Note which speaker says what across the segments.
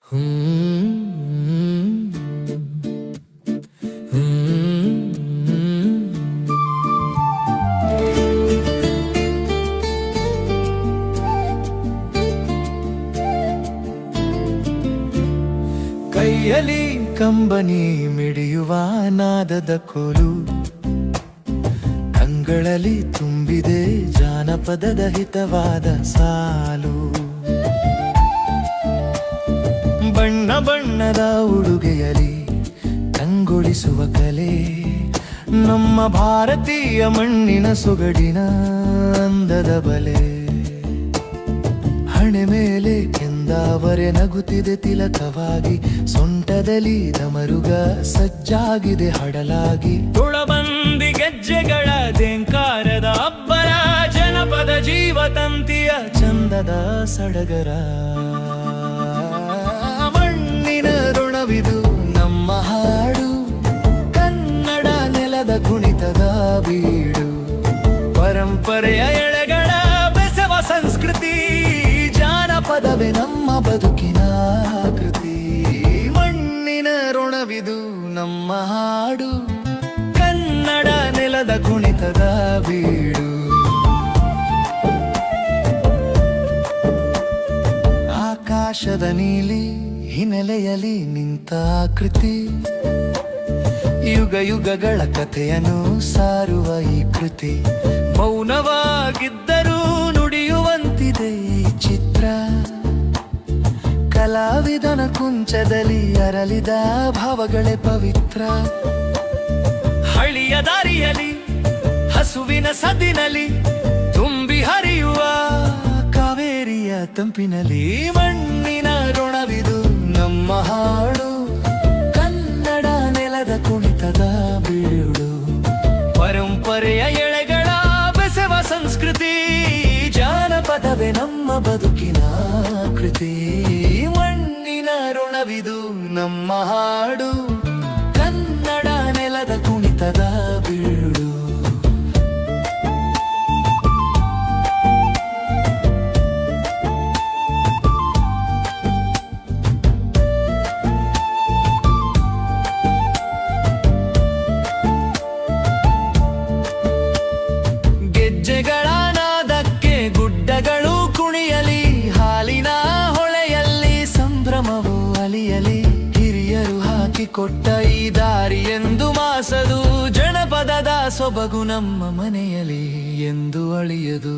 Speaker 1: ಕೈಯಲ್ಲಿ ಕಂಬನಿ ಮಿಡಿಯುವ ನಾದದ ಕೋಲು, ಕಂಗಳಲ್ಲಿ ತುಂಬಿದೆ ಜಾನಪದದ ಹಿತವಾದ ಸಾಲು. ಬಣ್ಣ ಬಣ್ಣದ ಉಡುಗೆಯಲಿ ಕಂಗೊಳಿಸುವ ಕಲೆ, ನಮ್ಮ ಭಾರತೀಯ ಮಣ್ಣಿನ ಸೊಗಡಿನ ಅಂದದ ಬಲೆ. ಹಣೆ ಮೇಲೆ ಕೆಂದಾವರೆ ನಗುತ್ತಿದೆ ತಿಲಕವಾಗಿ, ಸೊಂಟದಲ್ಲಿ ದಮರುಗ ಸಜ್ಜಾಗಿದೆ ಹಡಲಾಗಿ. ತುಳಬಂದಿ ಗೆಜ್ಜೆಗಳ ಝೇಂಕಾರದ ಅಬ್ಬರ, ಜನಪದ ಜೀವತಂತಿಯ ಚಂದದ ಸಡಗರ. ಮಣ್ಣಿನ ಋಣವಿದು ನಮ್ಮ ಹಾಡು, ಕನ್ನಡ ನೆಲದ ಕುಣಿತದ ಬೀಡು. ಪರಂಪರೆಯ ಎಳೆಗಳ ಬೆಸವ ಸಂಸ್ಕೃತಿ, ಜಾನಪದವೇ ನಮ್ಮ ಬದುಕಿನ ಕೃತಿ. ಮಣ್ಣಿನ ಋಣವಿದು ನಮ್ಮ ಹಾಡು, ಕನ್ನಡ ನೆಲದ ಕುಣಿತದ ಬೀಡು. ಆಕಾಶದ ನೀಲಿ ಹಿನ್ನೆಲೆಯಲ್ಲಿ ನಿಂತ ಕೃತಿ, ಯುಗ ಯುಗಗಳ ಕಥೆಯನ್ನು ಸಾರುವ ಈ ಕೃತಿ. ಮೌನವಾಗಿದ್ದರೂ ನುಡಿಯುವಂತಿದೆ ಈ ಚಿತ್ರ, ಕಲಾವಿದನ ಕುಂಚದಲ್ಲಿ ಅರಳಿದ ಭಾವಗಳೇ ಪವಿತ್ರ. ಹಳಿಯ ದಾರಿಯಲಿ ಹಸುವಿನ ಸದ್ದಿನಲ್ಲಿ ತುಂಬಿ ಹರಿಯುವ ಕಾವೇರಿಯ ತಂಪಿನಲ್ಲಿ. ಮಣ್ಣಿನ ಋಣವಿದು ನಮ್ಮ ಹಾಡು, ಕನ್ನಡ ನೆಲದ ಕುಣಿತದ ಬೀಡು. ಪರಂಪರೆಯ ಎಳೆಗಳ ಬೆಸವ ಸಂಸ್ಕೃತಿ, ಜಾನಪದವೇ ನಮ್ಮ ಬದುಕಿನ ಕೃತಿ. ಮಣ್ಣಿನ ಋಣವಿದು ನಮ್ಮ ಹಾಡು, ಕನ್ನಡ ನೆಲದ ಕುಣಿತದ ಬೀಡು. ಗೆಜ್ಜೆಗಳ ನಾದಕ್ಕೆ ಗುಡ್ಡಗಳು ಕುಣಿಯಲಿ, ಹಾಲಿನ ಹೊಳೆಯಲ್ಲಿ ಸಂಭ್ರಮವು ಅಲಿಯಲಿ. ಹಿರಿಯರು ಹಾಕಿಕೊಟ್ಟ ಈ ದಾರಿ ಎಂದು ಮಾಸದು, ಜನಪದದ ಸೊಬಗು ನಮ್ಮ ಮನೆಯಲ್ಲಿ ಎಂದು ಅಳಿಯದು.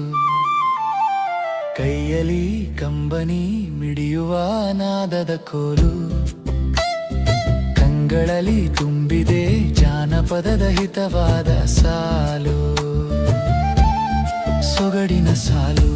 Speaker 1: ಕೈಯಲ್ಲಿ ಕಂಬನಿ ಮಿಡಿಯುವ ನಾದದ ಕೋಲು, ಕಂಗಳಲ್ಲಿ ತುಂಬಿದೆ ಜಾನಪದದ ಹಿತವಾದ ಸಾಲು. ಸೊಗಡಿನ ಸಾಲು.